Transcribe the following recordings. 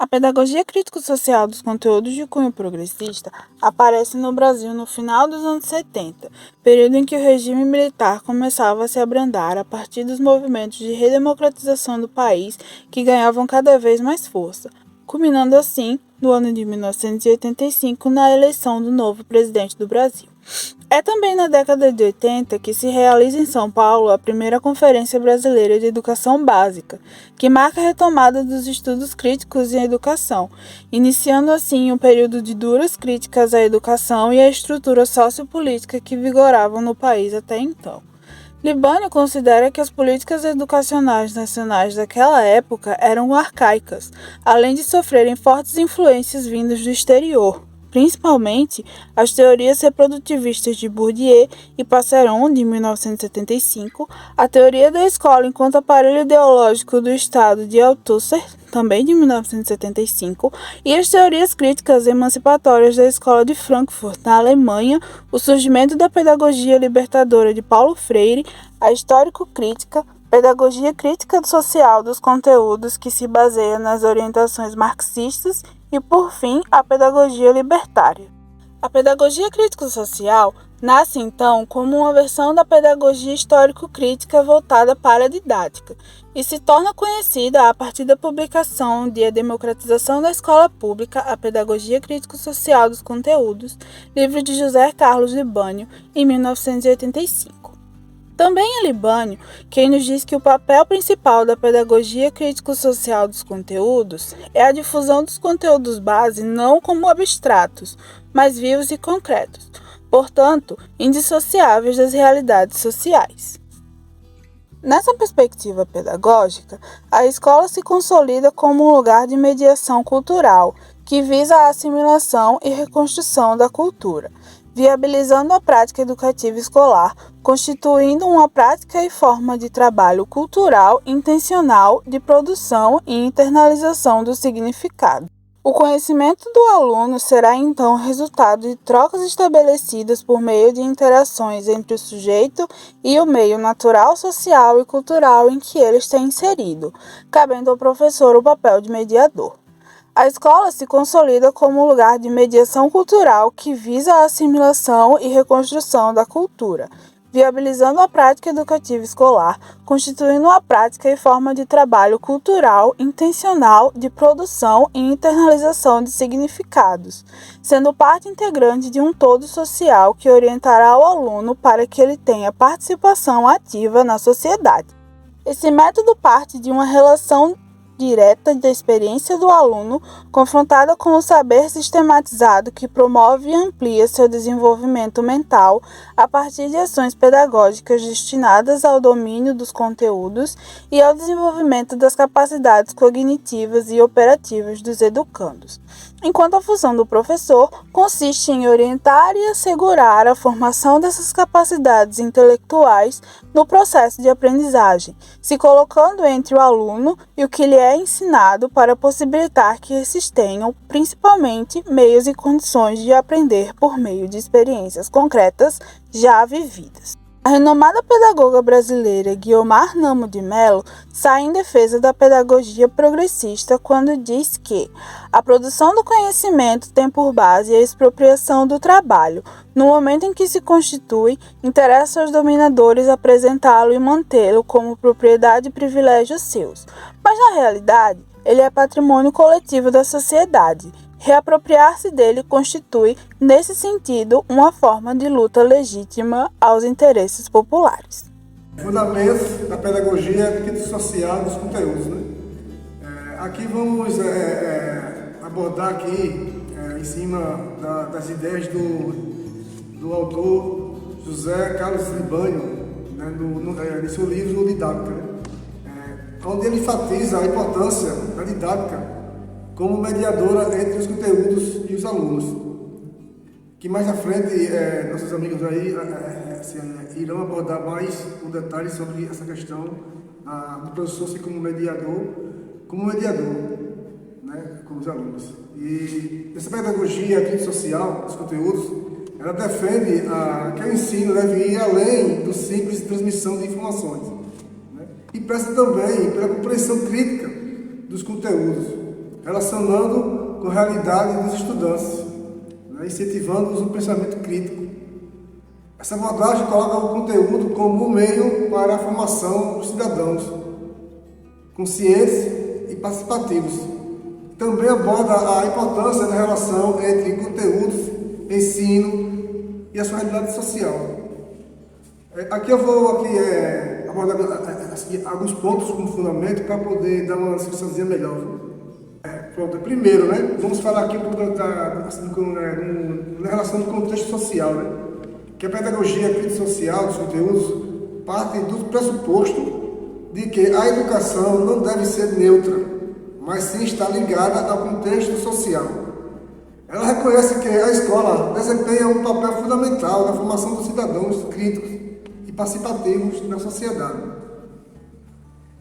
A pedagogia crítico-social dos conteúdos de cunho progressista aparece no Brasil no final dos anos 70, período em que o regime militar começava a se abrandar a partir dos movimentos de redemocratização do país que ganhavam cada vez mais força, culminando assim, no ano de 1985, na eleição do novo presidente do Brasil. É também na década de 80 que se realiza em São Paulo a primeira Conferência Brasileira de Educação Básica, que marca a retomada dos estudos críticos em educação, iniciando assim um período de duras críticas à educação e à estrutura sociopolítica que vigoravam no país até então. Libânio considera que as políticas educacionais nacionais daquela época eram arcaicas, além de sofrerem fortes influências vindas do exterior, principalmente as teorias reprodutivistas de Bourdieu e Passeron, de 1975, a teoria da escola enquanto aparelho ideológico do Estado, de Althusser, também de 1975, e as teorias críticas emancipatórias da Escola de Frankfurt, na Alemanha, o surgimento da pedagogia libertadora de Paulo Freire, a histórico-crítica, pedagogia crítica social dos conteúdos que se baseia nas orientações marxistas e, por fim, a pedagogia libertária. A pedagogia crítico-social nasce, então, como uma versão da pedagogia histórico-crítica voltada para a didática e se torna conhecida a partir da publicação de A Democratização da Escola Pública, a Pedagogia Crítico-Social dos Conteúdos, livro de José Carlos Libânio, em 1985. Também é Libânio quem nos diz que o papel principal da pedagogia crítico-social dos conteúdos é a difusão dos conteúdos base não como abstratos, mas vivos e concretos, portanto, indissociáveis das realidades sociais. Nessa perspectiva pedagógica, a escola se consolida como um lugar de mediação cultural que visa a assimilação e reconstrução da cultura, viabilizando a prática educativa escolar, constituindo uma prática e forma de trabalho cultural intencional de produção e internalização do significado. O conhecimento do aluno será então resultado de trocas estabelecidas por meio de interações entre o sujeito e o meio natural, social e cultural em que ele está inserido, cabendo ao professor o papel de mediador. A escola se consolida como um lugar de mediação cultural que visa a assimilação e reconstrução da cultura, viabilizando a prática educativa escolar, constituindo uma prática e forma de trabalho cultural intencional de produção e internalização de significados, sendo parte integrante de um todo social que orientará o aluno para que ele tenha participação ativa na sociedade. Esse método parte de uma relação direta da experiência do aluno, confrontada com o saber sistematizado que promove e amplia seu desenvolvimento mental a partir de ações pedagógicas destinadas ao domínio dos conteúdos e ao desenvolvimento das capacidades cognitivas e operativas dos educandos. Enquanto a função do professor consiste em orientar e assegurar a formação dessas capacidades intelectuais no processo de aprendizagem, se colocando entre o aluno e o que lhe é ensinado para possibilitar que esses tenham, principalmente, meios e condições de aprender por meio de experiências concretas já vividas. A renomada pedagoga brasileira Guiomar Namo de Mello sai em defesa da pedagogia progressista quando diz que a produção do conhecimento tem por base a expropriação do trabalho. No momento em que se constitui, interessa aos dominadores apresentá-lo e mantê-lo como propriedade e privilégios seus. Mas, na realidade, ele é patrimônio coletivo da sociedade. Reapropriar-se dele constitui, nesse sentido, uma forma de luta legítima aos interesses populares. Fundamentos da pedagogia crítico-social dos conteúdos. Aqui vamos abordar aqui, em cima das ideias do autor José Carlos Libânio, no seu livro Didática, onde ele enfatiza a importância da didática como mediadora entre os conteúdos e os alunos, que mais à frente nossos amigos aí irão abordar mais um detalhe sobre essa questão do professor ser como mediador, com os alunos. E essa pedagogia crítico-social dos conteúdos, ela defende que o ensino deve ir além do simples transmissão de informações, e presta também pela compreensão crítica dos conteúdos, relacionando com a realidade dos estudantes, né, incentivando o pensamento crítico. Essa abordagem coloca o conteúdo como um meio para a formação dos cidadãos, conscientes e participativos. Também aborda a importância da relação entre conteúdos, ensino e a sua realidade social. Aqui eu vou abordar alguns pontos como fundamento para poder dar uma discussãozinha melhor. Pronto, primeiro, né, vamos falar aqui na relação do contexto social, né, que a pedagogia crítica social dos conteúdos parte do pressuposto de que a educação não deve ser neutra, mas sim está ligada ao contexto social. Ela reconhece que a escola desempenha um papel fundamental na formação dos cidadãos críticos e participativos na sociedade.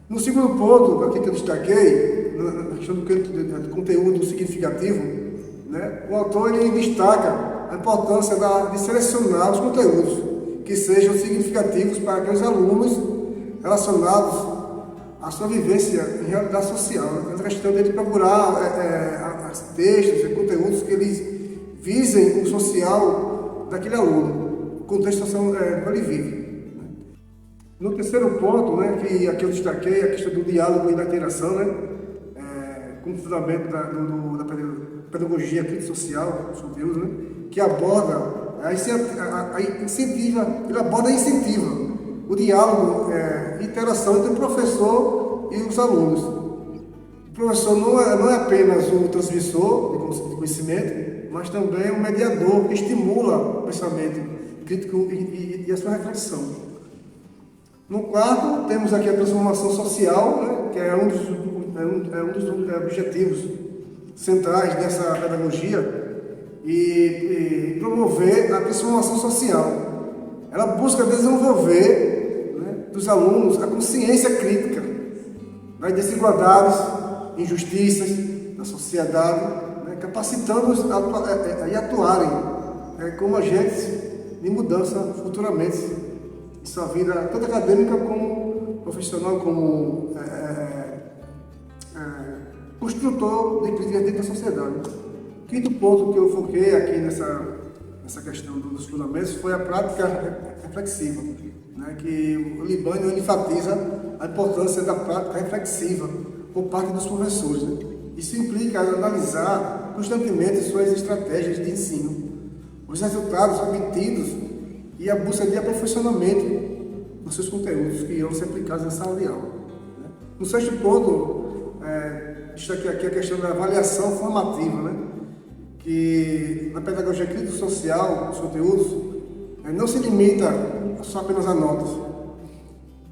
No segundo ponto, aqui que eu destaquei, na questão do conteúdo significativo, né, o autor ele destaca a importância de selecionar os conteúdos que sejam significativos para aqueles alunos relacionados à sua vivência em realidade social. A questão de procurar textos e conteúdos que eles visem o social daquele aluno, o contexto social no qual ele vive. No terceiro ponto, né, que aqui eu destaquei, a questão do diálogo e da interação, né, como fundamento da pedagogia crítica social, dos conteúdos, né, que aborda incentiva o diálogo e interação entre o professor e os alunos. O professor não é apenas o transmissor de conhecimento, mas também um mediador que estimula o pensamento crítico e a sua reflexão. No quarto, temos aqui a transformação social, né, que é um dos objetivos centrais dessa pedagogia, e promover a transformação social. Ela busca desenvolver, né, dos alunos a consciência crítica das desigualdades, injustiças da sociedade, né, capacitando-os a atuarem como agentes de mudança futuramente em sua vida, tanto acadêmica como profissional, como construtor de crítica dentro da sociedade. O quinto ponto que eu foquei aqui nessa questão dos fundamentos foi a prática reflexiva, né, que o Libânio enfatiza a importância da prática reflexiva por parte dos professores. Né? Isso implica analisar constantemente suas estratégias de ensino, os resultados obtidos e a busca de aperfeiçoamento dos seus conteúdos que irão ser aplicados na sala de aula. Né? No sexto ponto, destaquei aqui a questão da avaliação formativa, né? Que na pedagogia crítica social, os conteúdos, não se limita só apenas a notas,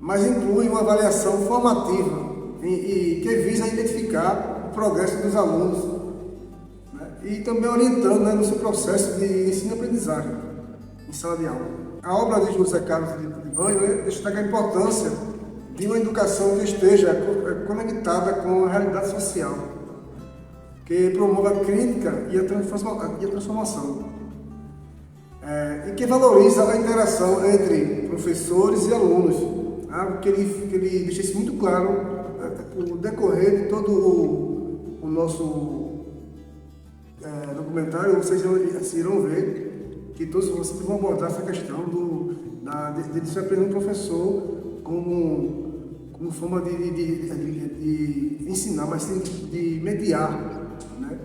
mas inclui uma avaliação formativa e que visa identificar o progresso dos alunos, né, e também orientando, né, no seu processo de ensino-aprendizagem em sala de aula. A obra de José Carlos de Libânio, né, destaca a importância de uma educação que esteja conectada com a realidade social, que promova a crítica e a transformação, e que valoriza a interação entre professores e alunos, algo que ele deixa isso muito claro no decorrer de todo o nosso documentário. Vocês irão ver que todos vocês vão abordar essa questão de se aprender um professor como forma de ensinar, mas sim de mediar, né,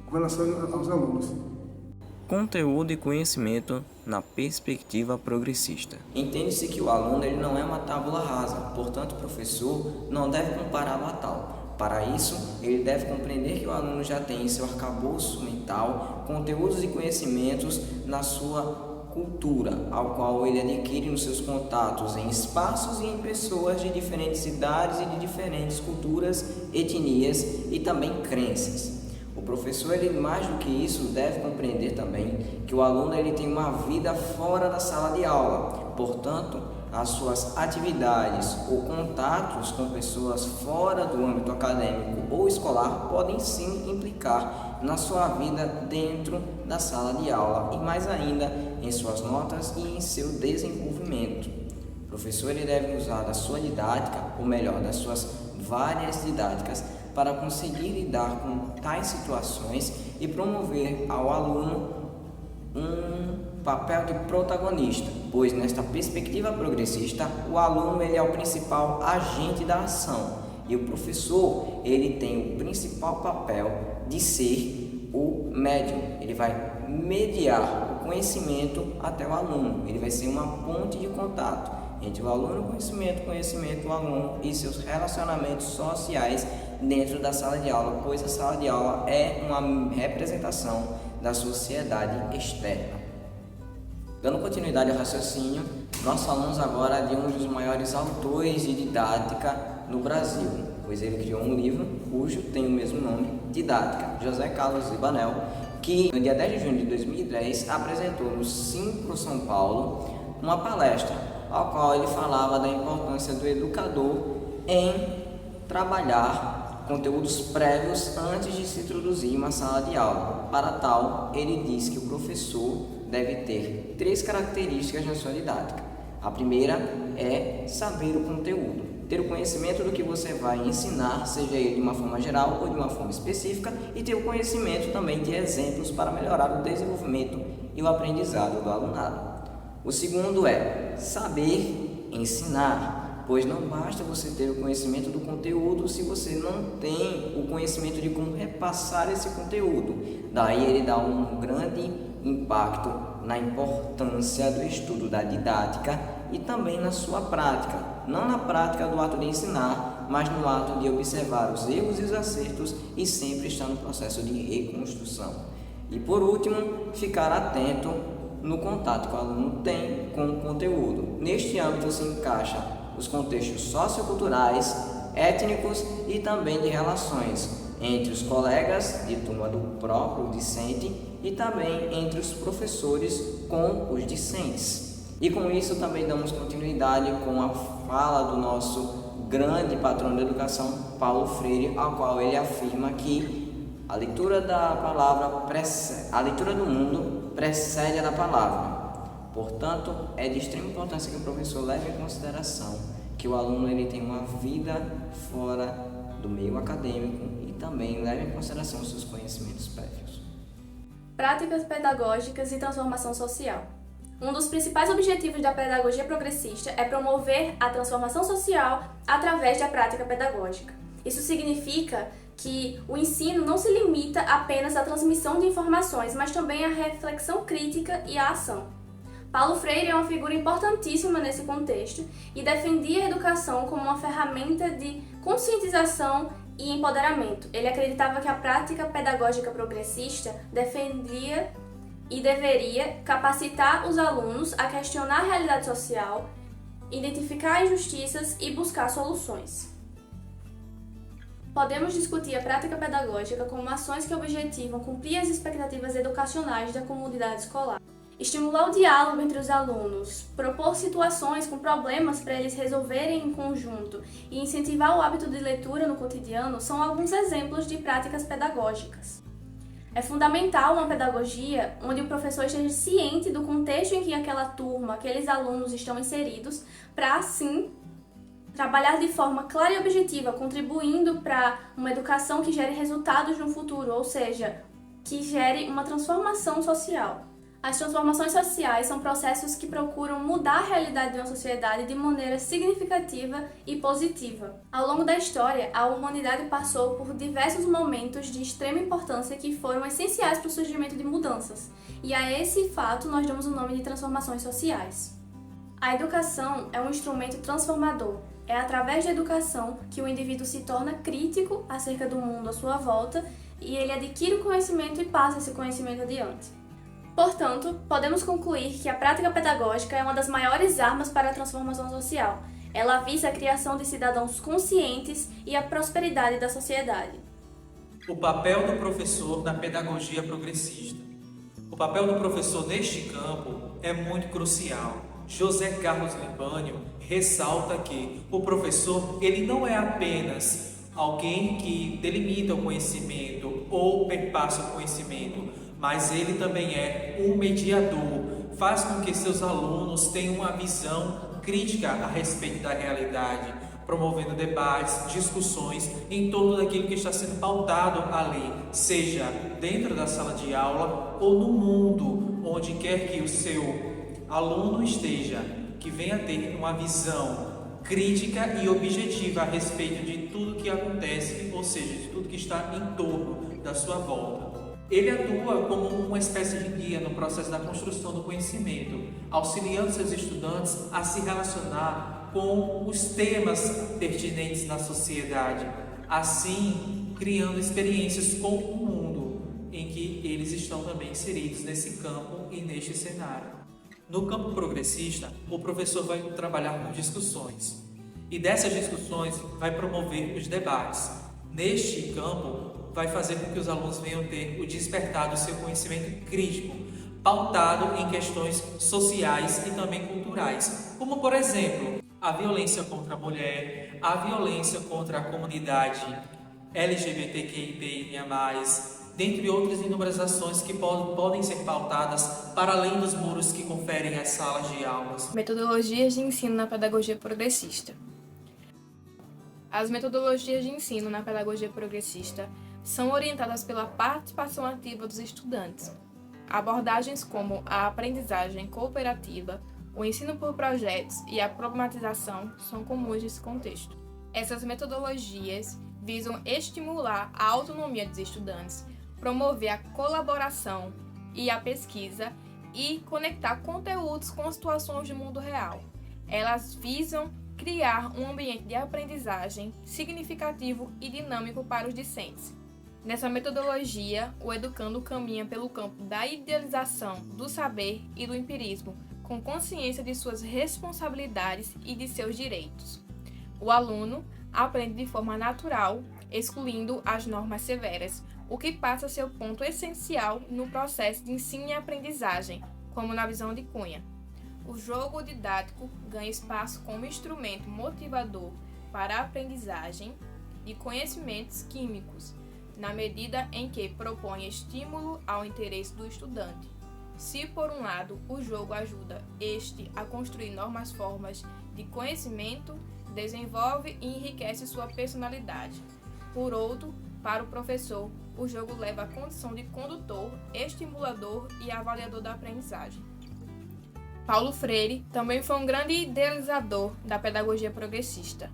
com relação aos alunos. Conteúdo e conhecimento na perspectiva progressista. Entende-se que o aluno ele não é uma tábula rasa, portanto o professor não deve compará-lo a tal. Para isso, ele deve compreender que o aluno já tem em seu arcabouço mental conteúdos e conhecimentos na sua cultura, ao qual ele adquire nos seus contatos em espaços e em pessoas de diferentes idades e de diferentes culturas, etnias e também crenças. O professor, ele mais do que isso, deve compreender também que o aluno ele tem uma vida fora da sala de aula. Portanto, as suas atividades ou contatos com pessoas fora do âmbito acadêmico ou escolar podem sim implicar na sua vida dentro da sala de aula e mais ainda em suas notas e em seu desenvolvimento. O professor ele deve usar da sua didática, ou melhor, das suas várias didáticas, para conseguir lidar com tais situações e promover ao aluno um papel de protagonista, pois nesta perspectiva progressista, o aluno ele é o principal agente da ação e o professor ele tem o principal papel de ser o médium. Ele vai mediar o conhecimento até o aluno, ele vai ser uma ponte de contato entre o aluno, o conhecimento, o aluno e seus relacionamentos sociais dentro da sala de aula, pois a sala de aula é uma representação da sociedade externa. Dando continuidade ao raciocínio, nós falamos agora de um dos maiores autores de didática no Brasil, pois ele criou um livro cujo tem o mesmo nome, Didática, José Carlos Ibanel, que no dia 10 de junho de 2010 apresentou no Simpro São Paulo uma palestra, ao qual ele falava da importância do educador em trabalhar conteúdos prévios antes de se introduzir em uma sala de aula. Para tal, ele diz que o professor deve ter 3 características na sua didática. A primeira é saber o conteúdo, ter o conhecimento do que você vai ensinar, seja ele de uma forma geral ou de uma forma específica, e ter o conhecimento também de exemplos para melhorar o desenvolvimento e o aprendizado do alunado. O segundo é saber ensinar, pois não basta você ter o conhecimento do conteúdo se você não tem o conhecimento de como repassar esse conteúdo. Daí ele dá um grande impacto na importância do estudo da didática e também na sua prática, não na prática do ato de ensinar, mas no ato de observar os erros e os acertos e sempre estar no processo de reconstrução. E por último, ficar atento no contato que o aluno tem com o conteúdo. Neste âmbito se encaixa os contextos socioculturais, étnicos e também de relações entre os colegas de turma do próprio discente e também entre os professores com os discentes. E com isso também damos continuidade com a fala do nosso grande patrão da educação, Paulo Freire, ao qual ele afirma que a leitura da palavra a leitura do mundo precede a da palavra. Portanto, é de extrema importância que o professor leve em consideração que o aluno ele tem uma vida fora do meio acadêmico e também leve em consideração os seus conhecimentos prévios. Práticas pedagógicas e transformação social. Um dos principais objetivos da pedagogia progressista é promover a transformação social através da prática pedagógica. Isso significa que o ensino não se limita apenas à transmissão de informações, mas também à reflexão crítica e à ação. Paulo Freire é uma figura importantíssima nesse contexto e defendia a educação como uma ferramenta de conscientização e empoderamento. Ele acreditava que a prática pedagógica progressista defendia e deveria capacitar os alunos a questionar a realidade social, identificar injustiças e buscar soluções. Podemos discutir a prática pedagógica como ações que objetivam cumprir as expectativas educacionais da comunidade escolar. Estimular o diálogo entre os alunos, propor situações com problemas para eles resolverem em conjunto e incentivar o hábito de leitura no cotidiano são alguns exemplos de práticas pedagógicas. É fundamental uma pedagogia onde o professor esteja ciente do contexto em que aquela turma, aqueles alunos estão inseridos, para assim trabalhar de forma clara e objetiva, contribuindo para uma educação que gere resultados no futuro, ou seja, que gere uma transformação social. As transformações sociais são processos que procuram mudar a realidade de uma sociedade de maneira significativa e positiva. Ao longo da história, a humanidade passou por diversos momentos de extrema importância que foram essenciais para o surgimento de mudanças, e a esse fato nós damos o nome de transformações sociais. A educação é um instrumento transformador. É através da educação que o indivíduo se torna crítico acerca do mundo à sua volta e ele adquire o conhecimento e passa esse conhecimento adiante. Portanto, podemos concluir que a prática pedagógica é uma das maiores armas para a transformação social. Ela visa a criação de cidadãos conscientes e a prosperidade da sociedade. O papel do professor na pedagogia progressista. O papel do professor neste campo é muito crucial. José Carlos Libânio ressalta que o professor ele não é apenas alguém que delimita o conhecimento ou perpassa o conhecimento, mas ele também é um mediador, faz com que seus alunos tenham uma visão crítica a respeito da realidade, promovendo debates, discussões em torno daquilo que está sendo pautado ali, seja dentro da sala de aula ou no mundo, onde quer que o seu aluno esteja, que venha ter uma visão crítica e objetiva a respeito de tudo que acontece, ou seja, de tudo que está em torno da sua volta. Ele atua como uma espécie de guia no processo da construção do conhecimento, auxiliando seus estudantes a se relacionar com os temas pertinentes na sociedade, assim criando experiências com o mundo em que eles estão também inseridos nesse campo e neste cenário. No campo progressista, o professor vai trabalhar com discussões e dessas discussões vai promover os debates. Neste campo, vai fazer com que os alunos venham ter o despertar do seu conhecimento crítico, pautado em questões sociais e também culturais, como, por exemplo, a violência contra a mulher, a violência contra a comunidade LGBTQIA+, dentre outras inúmeras ações que podem ser pautadas para além dos muros que conferem as salas de aulas. Metodologias de ensino na pedagogia progressista. As metodologias de ensino na pedagogia progressista são orientadas pela participação ativa dos estudantes. Abordagens como a aprendizagem cooperativa, o ensino por projetos e a problematização são comuns nesse contexto. Essas metodologias visam estimular a autonomia dos estudantes, promover a colaboração e a pesquisa e conectar conteúdos com situações do mundo real. Elas visam criar um ambiente de aprendizagem significativo e dinâmico para os discentes. Nessa metodologia, o educando caminha pelo campo da idealização do saber e do empirismo, com consciência de suas responsabilidades e de seus direitos. O aluno aprende de forma natural, excluindo as normas severas, o que passa a ser o ponto essencial no processo de ensino e aprendizagem, como na visão de Cunha. O jogo didático ganha espaço como instrumento motivador para a aprendizagem de conhecimentos químicos, na medida em que propõe estímulo ao interesse do estudante. Se, por um lado, o jogo ajuda este a construir novas formas de conhecimento, desenvolve e enriquece sua personalidade. Por outro, para o professor, o jogo leva à condição de condutor, estimulador e avaliador da aprendizagem. Paulo Freire também foi um grande idealizador da pedagogia progressista.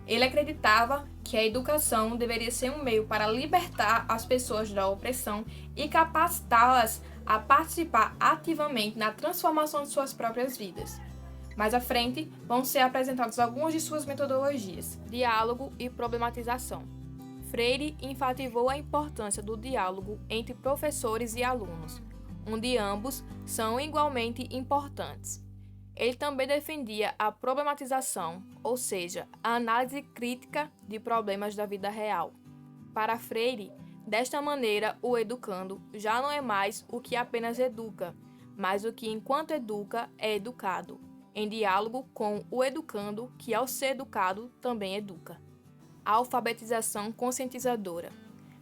Ele acreditava que a educação deveria ser um meio para libertar as pessoas da opressão e capacitá-las a participar ativamente na transformação de suas próprias vidas. Mais à frente, vão ser apresentadas algumas de suas metodologias: diálogo e problematização. Freire enfatizou a importância do diálogo entre professores e alunos, onde ambos são igualmente importantes. Ele também defendia a problematização, ou seja, a análise crítica de problemas da vida real. Para Freire, desta maneira, o educando já não é mais o que apenas educa, mas o que, enquanto educa, é educado, em diálogo com o educando, que, ao ser educado, também educa. A alfabetização conscientizadora.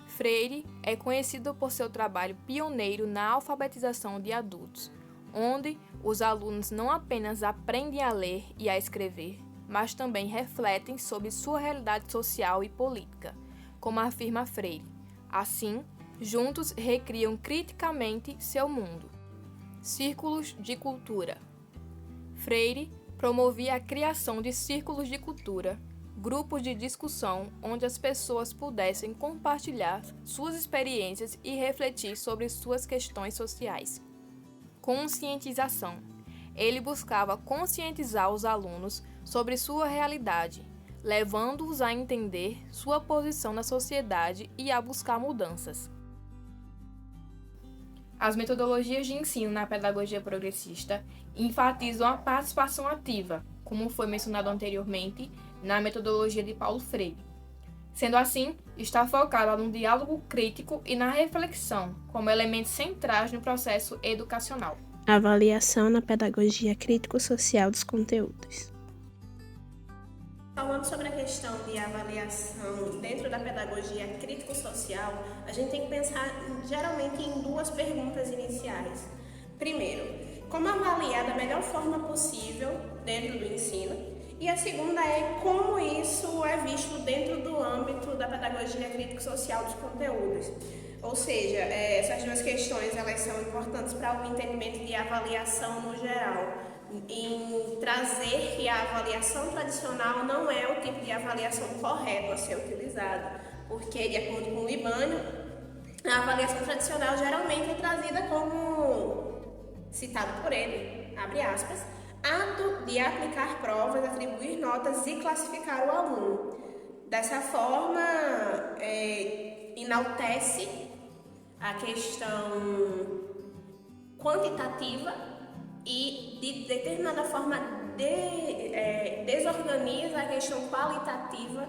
Freire é conhecido por seu trabalho pioneiro na alfabetização de adultos, onde os alunos não apenas aprendem a ler e a escrever, mas também refletem sobre sua realidade social e política, como afirma Freire. Assim, juntos recriam criticamente seu mundo. Círculos de cultura. Freire promovia a criação de círculos de cultura, grupos de discussão onde as pessoas pudessem compartilhar suas experiências e refletir sobre suas questões sociais. Conscientização. Ele buscava conscientizar os alunos sobre sua realidade, levando-os a entender sua posição na sociedade e a buscar mudanças. As metodologias de ensino na pedagogia progressista enfatizam a participação ativa, como foi mencionado anteriormente na metodologia de Paulo Freire. Sendo assim, está focada no diálogo crítico e na reflexão como elementos centrais no processo educacional. Avaliação na pedagogia crítico-social dos conteúdos. Falando sobre a questão de avaliação dentro da pedagogia crítico-social, a gente tem que pensar geralmente em duas perguntas iniciais. Primeiro, como avaliar da melhor forma possível dentro do ensino? E a segunda é como isso é visto dentro do âmbito da pedagogia crítico-social dos conteúdos. Ou seja, essas duas questões elas são importantes para o entendimento de avaliação no geral, em trazer que a avaliação tradicional não é o tipo de avaliação correto a ser utilizado, porque, de acordo com o Libânio, a avaliação tradicional geralmente é trazida como, citado por ele, abre aspas, ato de aplicar provas, atribuir notas e classificar o aluno. Dessa forma, enaltece a questão quantitativa e, de determinada forma, desorganiza a questão qualitativa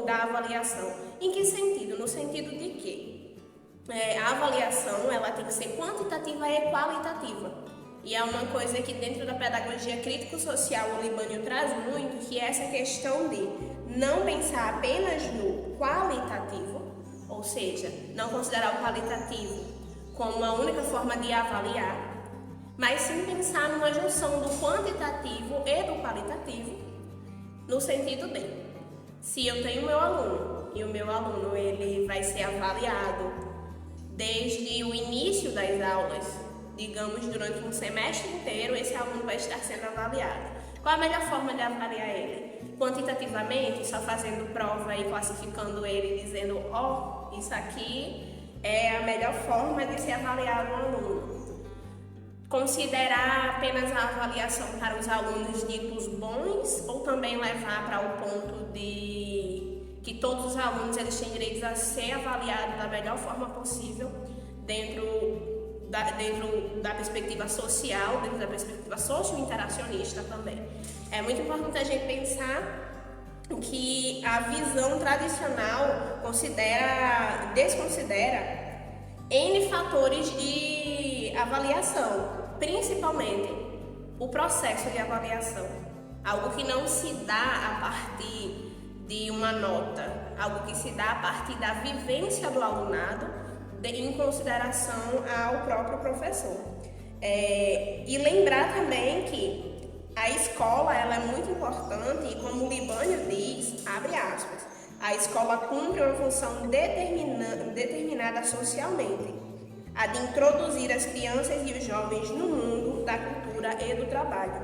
da avaliação. Em que sentido? No sentido de que a avaliação ela tem que ser quantitativa e qualitativa. E é uma coisa que dentro da pedagogia crítico-social o Libânio traz muito, que é essa questão de não pensar apenas no qualitativo, ou seja, não considerar o qualitativo como a única forma de avaliar, mas sim pensar numa junção do quantitativo e do qualitativo, no sentido de, se eu tenho meu aluno, e o meu aluno ele vai ser avaliado desde o início das aulas, digamos, durante um semestre inteiro, esse aluno vai estar sendo avaliado. Qual a melhor forma de avaliar ele? Quantitativamente, só fazendo prova e classificando ele, dizendo, isso aqui é a melhor forma de se avaliar um aluno. Considerar apenas a avaliação para os alunos ditos bons, ou também levar para o ponto de que todos os alunos eles têm direito a ser avaliados da melhor forma possível dentro da perspectiva social, dentro da perspectiva socio-interacionista também. É muito importante a gente pensar que a visão tradicional desconsidera N fatores de avaliação, principalmente o processo de avaliação, algo que não se dá a partir de uma nota, algo que se dá a partir da vivência do alunado, em consideração ao próprio professor. E lembrar também que a escola ela é muito importante e, como o Libânio diz, abre aspas, a escola cumpre uma função determinada socialmente, a de introduzir as crianças e os jovens no mundo da cultura e do trabalho,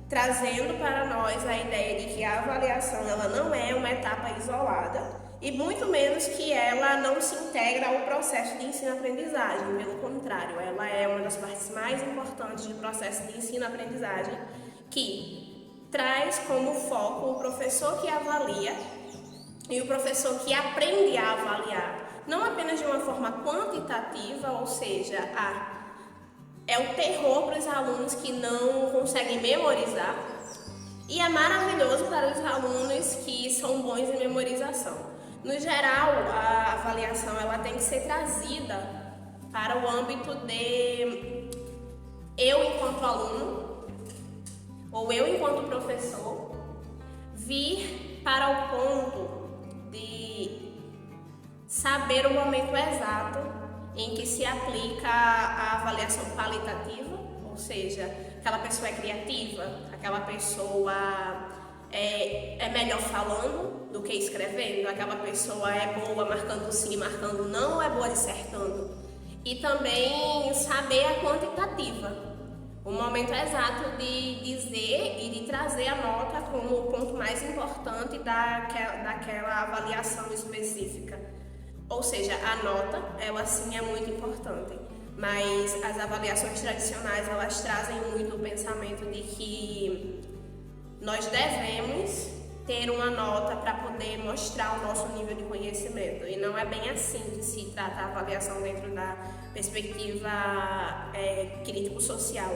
trazendo para nós a ideia de que a avaliação ela não é uma etapa isolada, e muito menos que ela não se integra ao processo de ensino-aprendizagem. Pelo contrário, ela é uma das partes mais importantes do processo de ensino-aprendizagem, que traz como foco o professor que avalia e o professor que aprende a avaliar, não apenas de uma forma quantitativa, ou seja, é o terror para os alunos que não conseguem memorizar, e é maravilhoso para os alunos que são bons em memorização. No geral, a avaliação ela tem que ser trazida para o âmbito de eu enquanto aluno ou eu enquanto professor vir para o ponto de saber o momento exato em que se aplica a avaliação qualitativa, ou seja, aquela pessoa é criativa, aquela pessoa é melhor falando do que escrevendo, aquela pessoa é boa marcando sim, marcando não, ou é boa dissertando. E também saber a quantitativa, o momento exato de dizer e de trazer a nota como o ponto mais importante daquela avaliação específica. Ou seja, a nota, ela sim é muito importante, mas as avaliações tradicionais, elas trazem muito o pensamento de que nós devemos ter uma nota para poder mostrar o nosso nível de conhecimento. E não é bem assim que se trata a avaliação dentro da perspectiva crítico-social.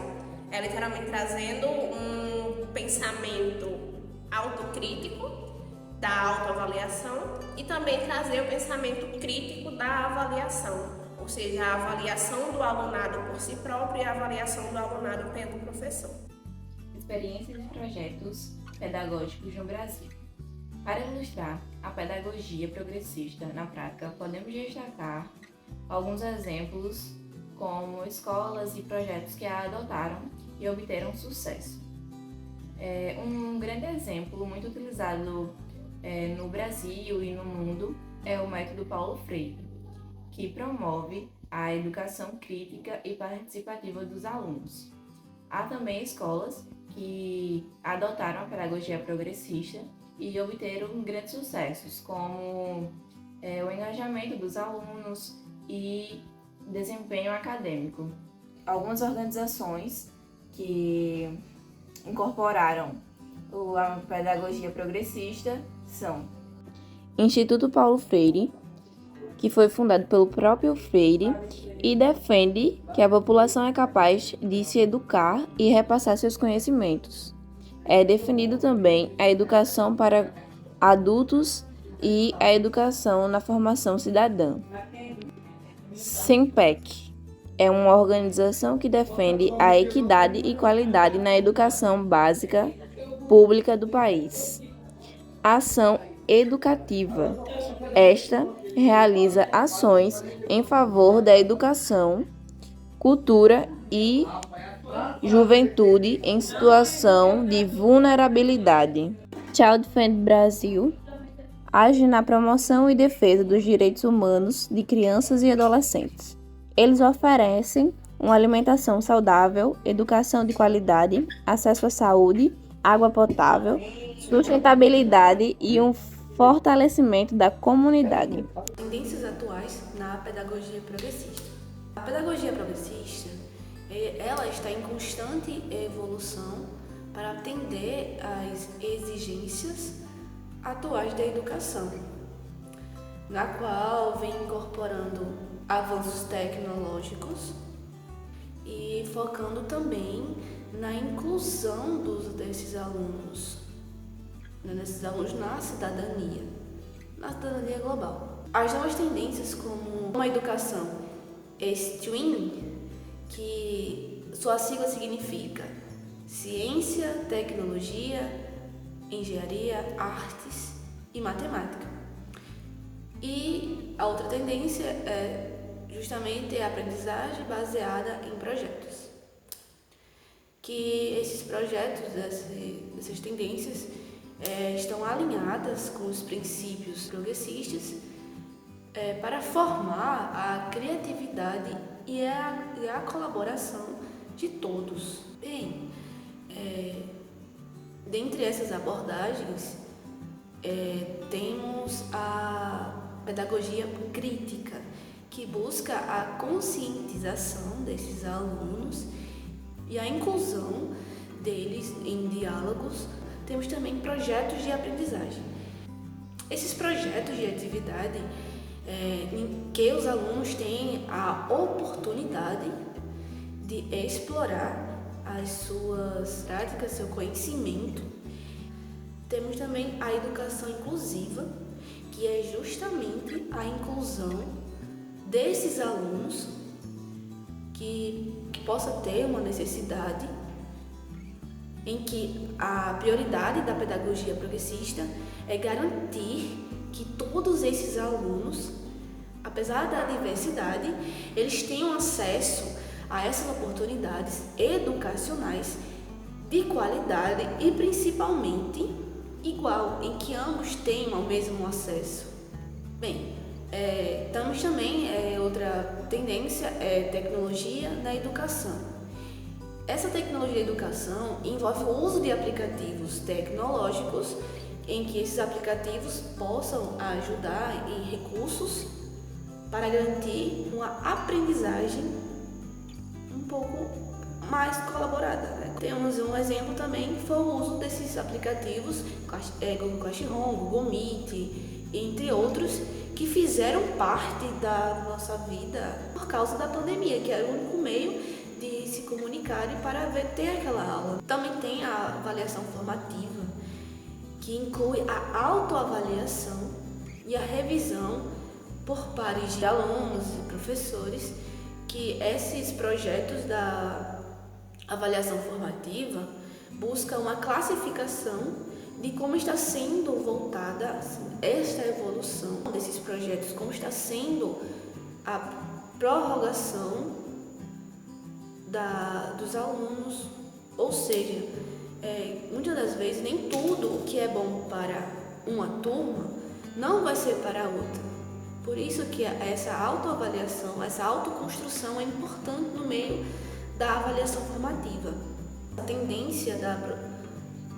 É literalmente trazendo um pensamento autocrítico da autoavaliação e também trazer o pensamento crítico da avaliação, ou seja, a avaliação do alunado por si próprio e a avaliação do alunado pelo professor. Experiências e projetos pedagógicos no Brasil. Para ilustrar a pedagogia progressista na prática, podemos destacar alguns exemplos como escolas e projetos que a adotaram e obteram sucesso. Um grande exemplo muito utilizado no Brasil e no mundo é o método Paulo Freire, que promove a educação crítica e participativa dos alunos. Há também escolas que adotaram a pedagogia progressista e obteram grandes sucessos, como o engajamento dos alunos e desempenho acadêmico. Algumas organizações que incorporaram a pedagogia progressista são Instituto Paulo Freire, que foi fundado pelo próprio Freire e defende que a população é capaz de se educar e repassar seus conhecimentos. É definido também a educação para adultos e a educação na formação cidadã. SEMPEC é uma organização que defende a equidade e qualidade na educação básica pública do país. Ação educativa. Esta realiza ações em favor da educação, cultura e juventude em situação de vulnerabilidade. Child Fund Brasil age na promoção e defesa dos direitos humanos de crianças e adolescentes. Eles oferecem uma alimentação saudável, educação de qualidade, acesso à saúde, água potável, sustentabilidade e um fortalecimento da comunidade. Tendências atuais na pedagogia progressista. A pedagogia progressista, ela está em constante evolução para atender às exigências atuais da educação, na qual vem incorporando avanços tecnológicos e focando também na inclusão desses alunos na cidadania global. As novas tendências como uma educação STEAM, que sua sigla significa ciência, tecnologia, engenharia, artes e matemática. E a outra tendência é justamente a aprendizagem baseada em projetos. Que esses projetos, essas tendências, estão alinhadas com os princípios progressistas para formar a criatividade e a colaboração de todos. Bem, dentre essas abordagens, temos a pedagogia crítica, que busca a conscientização desses alunos e a inclusão deles em diálogos. Temos também projetos de aprendizagem. Esses projetos de atividade em que os alunos têm a oportunidade de explorar as suas práticas, seu conhecimento. Temos também a educação inclusiva, que é justamente a inclusão desses alunos que possa ter uma necessidade, em que a prioridade da pedagogia progressista é garantir que todos esses alunos, apesar da diversidade, eles tenham acesso a essas oportunidades educacionais de qualidade e principalmente igual, em que ambos tenham o mesmo acesso. Bem, temos também outra tendência, tecnologia na educação. Essa tecnologia da educação envolve o uso de aplicativos tecnológicos em que esses aplicativos possam ajudar em recursos para garantir uma aprendizagem um pouco mais colaborada. Temos um exemplo também que foi o uso desses aplicativos, Google Classroom, Google Meet, entre outros, que fizeram parte da nossa vida por causa da pandemia, que era o único meio de se comunicar e para ter aquela aula. Também tem a avaliação formativa, que inclui a autoavaliação e a revisão por pares de alunos e professores, que esses projetos da avaliação formativa buscam uma classificação de como está sendo voltada esta evolução desses projetos, como está sendo a prorrogação dos alunos, ou seja, muitas das vezes nem tudo o que é bom para uma turma não vai ser para a outra. Por isso que essa autoavaliação, essa autoconstrução é importante no meio da avaliação formativa. A tendência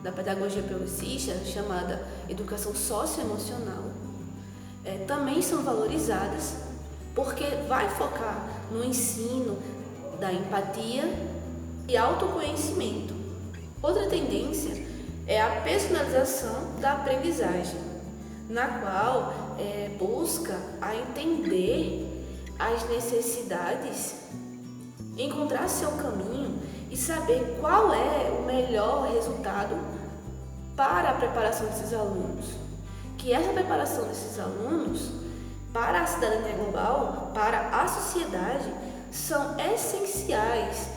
da pedagogia progressista, chamada educação socioemocional, também são valorizadas porque vai focar no ensino da empatia e autoconhecimento. Outra tendência é a personalização da aprendizagem, na qual busca a entender as necessidades, encontrar seu caminho e saber qual é o melhor resultado para a preparação desses alunos. Que essa preparação desses alunos para a cidadania global, para a sociedade, são essenciais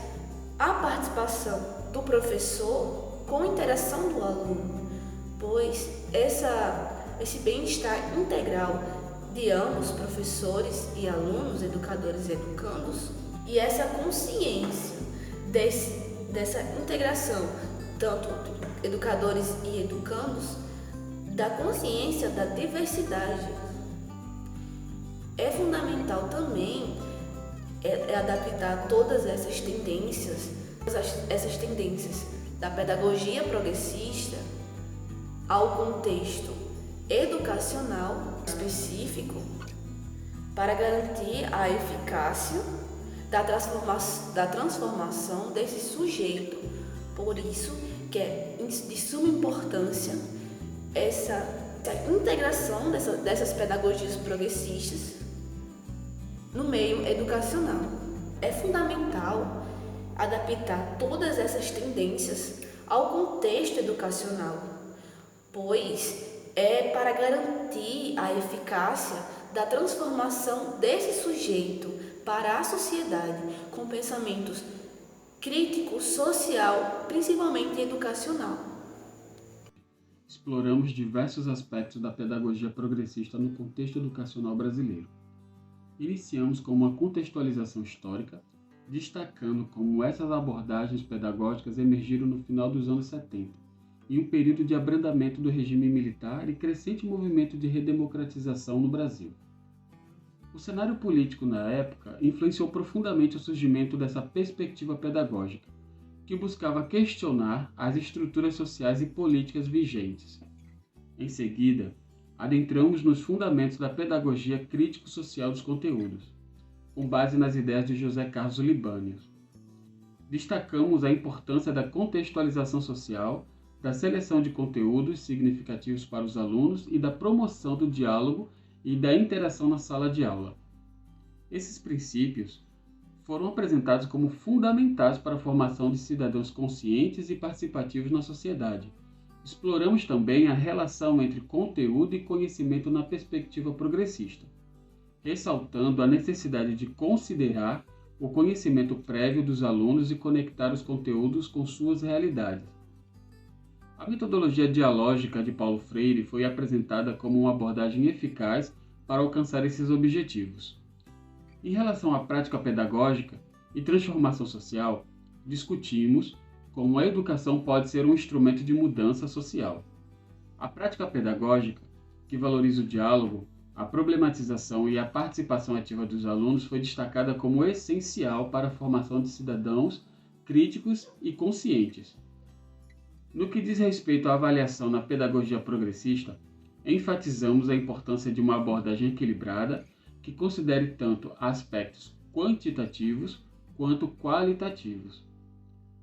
à participação do professor com a interação do aluno, pois esse bem-estar integral de ambos, professores e alunos, educadores e educandos, e essa consciência dessa integração, tanto educadores e educandos, da consciência da diversidade. É fundamental também adaptar todas essas tendências da pedagogia progressista ao contexto educacional específico para garantir a eficácia da transformação desse sujeito. Por isso que é de suma importância essa integração dessas pedagogias progressistas no meio educacional. É fundamental adaptar todas essas tendências ao contexto educacional, pois é para garantir a eficácia da transformação desse sujeito para a sociedade com pensamentos crítico, social, principalmente educacional. Exploramos diversos aspectos da pedagogia progressista no contexto educacional brasileiro. Iniciamos com uma contextualização histórica, destacando como essas abordagens pedagógicas emergiram no final dos anos 70, em um período de abrandamento do regime militar e crescente movimento de redemocratização no Brasil. O cenário político na época influenciou profundamente o surgimento dessa perspectiva pedagógica, que buscava questionar as estruturas sociais e políticas vigentes. Em seguida, adentramos nos fundamentos da pedagogia crítico-social dos conteúdos, com base nas ideias de José Carlos Libânio. Destacamos a importância da contextualização social, da seleção de conteúdos significativos para os alunos e da promoção do diálogo e da interação na sala de aula. Esses princípios foram apresentados como fundamentais para a formação de cidadãos conscientes e participativos na sociedade. Exploramos também a relação entre conteúdo e conhecimento na perspectiva progressista, ressaltando a necessidade de considerar o conhecimento prévio dos alunos e conectar os conteúdos com suas realidades. A metodologia dialógica de Paulo Freire foi apresentada como uma abordagem eficaz para alcançar esses objetivos. Em relação à prática pedagógica e transformação social, discutimos como a educação pode ser um instrumento de mudança social. A prática pedagógica, que valoriza o diálogo, a problematização e a participação ativa dos alunos, foi destacada como essencial para a formação de cidadãos críticos e conscientes. No que diz respeito à avaliação na pedagogia progressista, enfatizamos a importância de uma abordagem equilibrada que considere tanto aspectos quantitativos quanto qualitativos.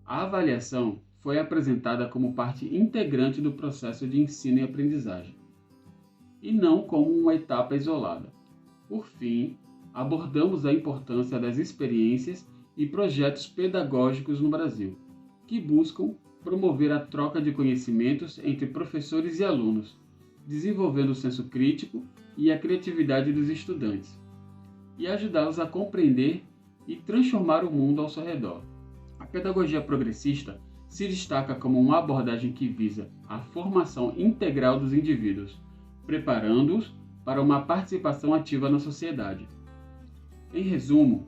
A avaliação foi apresentada como parte integrante do processo de ensino e aprendizagem, e não como uma etapa isolada. Por fim, abordamos a importância das experiências e projetos pedagógicos no Brasil, que buscam promover a troca de conhecimentos entre professores e alunos, desenvolvendo o senso crítico e a criatividade dos estudantes, e ajudá-los a compreender e transformar o mundo ao seu redor. A pedagogia progressista se destaca como uma abordagem que visa a formação integral dos indivíduos, preparando-os para uma participação ativa na sociedade. Em resumo,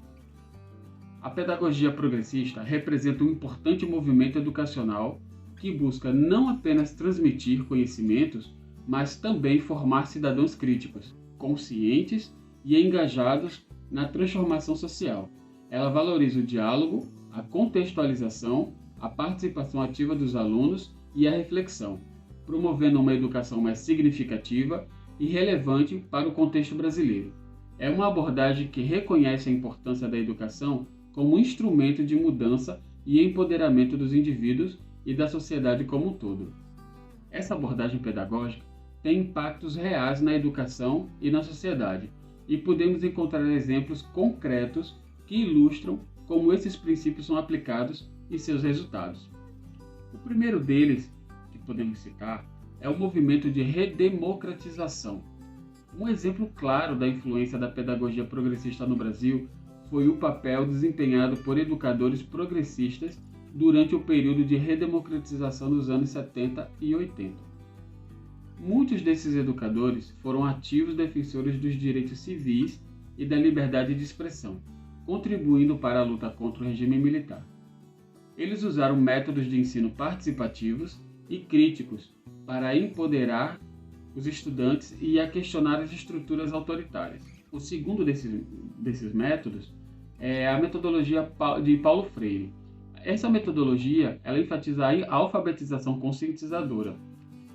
a pedagogia progressista representa um importante movimento educacional que busca não apenas transmitir conhecimentos, mas também formar cidadãos críticos, conscientes e engajados na transformação social. Ela valoriza o diálogo, a contextualização, a participação ativa dos alunos e a reflexão, promovendo uma educação mais significativa e relevante para o contexto brasileiro. É uma abordagem que reconhece a importância da educação como instrumento de mudança e empoderamento dos indivíduos e da sociedade como um todo. Essa abordagem pedagógica tem impactos reais na educação e na sociedade, e podemos encontrar exemplos concretos que ilustram como esses princípios são aplicados e seus resultados. O primeiro deles, que podemos citar, é o movimento de redemocratização. Um exemplo claro da influência da pedagogia progressista no Brasil foi o papel desempenhado por educadores progressistas durante o período de redemocratização dos anos 70 e 80. Muitos desses educadores foram ativos defensores dos direitos civis e da liberdade de expressão, contribuindo para a luta contra o regime militar. Eles usaram métodos de ensino participativos e críticos para empoderar os estudantes e a questionar as estruturas autoritárias. O segundo desses métodos é a metodologia de Paulo Freire. Essa metodologia ela enfatiza a alfabetização conscientizadora.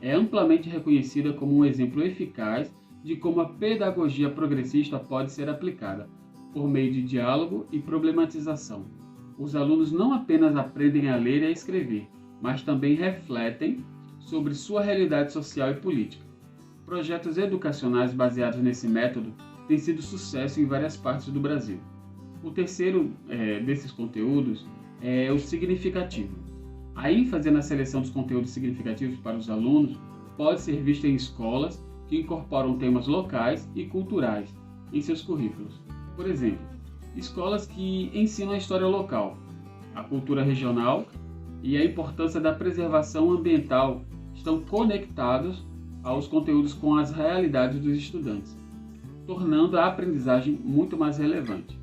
É amplamente reconhecida como um exemplo eficaz de como a pedagogia progressista pode ser aplicada, por meio de diálogo e problematização. Os alunos não apenas aprendem a ler e a escrever, mas também refletem sobre sua realidade social e política. Projetos educacionais baseados nesse método têm sido sucesso em várias partes do Brasil. O terceiro desses conteúdos é o significativo. A ênfase na seleção dos conteúdos significativos para os alunos pode ser vista em escolas que incorporam temas locais e culturais em seus currículos. Por exemplo, escolas que ensinam a história local, a cultura regional e a importância da preservação ambiental estão conectados aos conteúdos com as realidades dos estudantes, tornando a aprendizagem muito mais relevante.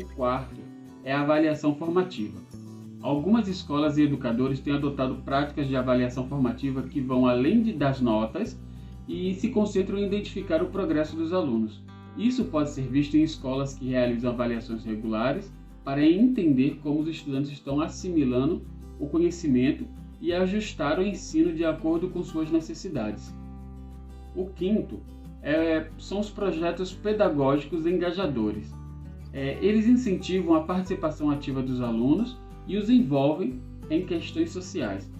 O quarto é a avaliação formativa. Algumas escolas e educadores têm adotado práticas de avaliação formativa que vão além das notas e se concentram em identificar o progresso dos alunos. Isso pode ser visto em escolas que realizam avaliações regulares para entender como os estudantes estão assimilando o conhecimento e ajustar o ensino de acordo com suas necessidades. O quinto são os projetos pedagógicos engajadores. Eles incentivam a participação ativa dos alunos e os envolvem em questões sociais.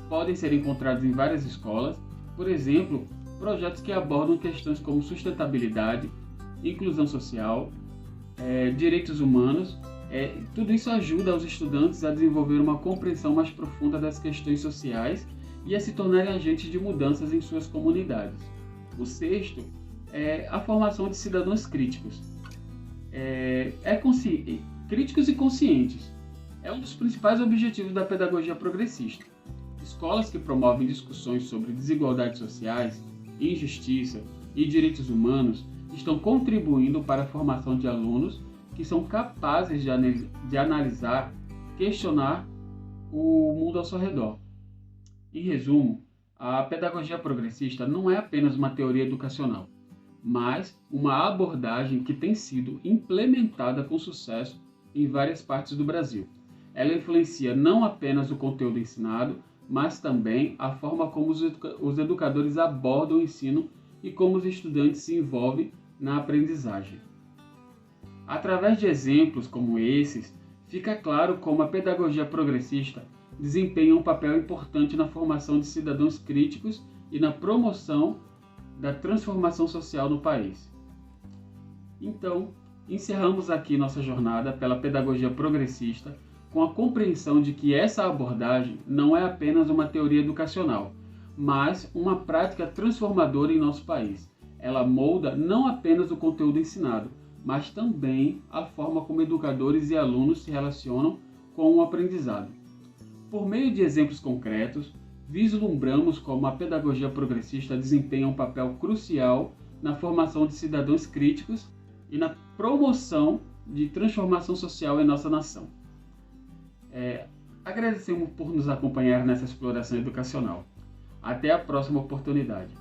Podem ser encontrados em várias escolas, por exemplo, projetos que abordam questões como sustentabilidade, inclusão social, direitos humanos. Tudo isso ajuda os estudantes a desenvolver uma compreensão mais profunda das questões sociais e a se tornarem agentes de mudanças em suas comunidades. O sexto é a formação de cidadãos críticos. Críticos e conscientes. É um dos principais objetivos da pedagogia progressista. Escolas que promovem discussões sobre desigualdades sociais, injustiça e direitos humanos estão contribuindo para a formação de alunos que são capazes de analisar, questionar o mundo ao seu redor. Em resumo, a pedagogia progressista não é apenas uma teoria educacional, mas uma abordagem que tem sido implementada com sucesso em várias partes do Brasil. Ela influencia não apenas o conteúdo ensinado, mas também a forma como os educadores abordam o ensino e como os estudantes se envolvem na aprendizagem. Através de exemplos como esses, fica claro como a pedagogia progressista desempenha um papel importante na formação de cidadãos críticos e na promoção da transformação social no país. Então, encerramos aqui nossa jornada pela pedagogia progressista com a compreensão de que essa abordagem não é apenas uma teoria educacional, mas uma prática transformadora em nosso país. Ela molda não apenas o conteúdo ensinado, mas também a forma como educadores e alunos se relacionam com o aprendizado. Por meio de exemplos concretos, vislumbramos como a pedagogia progressista desempenha um papel crucial na formação de cidadãos críticos e na promoção de transformação social em nossa nação. Agradecemos por nos acompanhar nessa exploração educacional. Até a próxima oportunidade.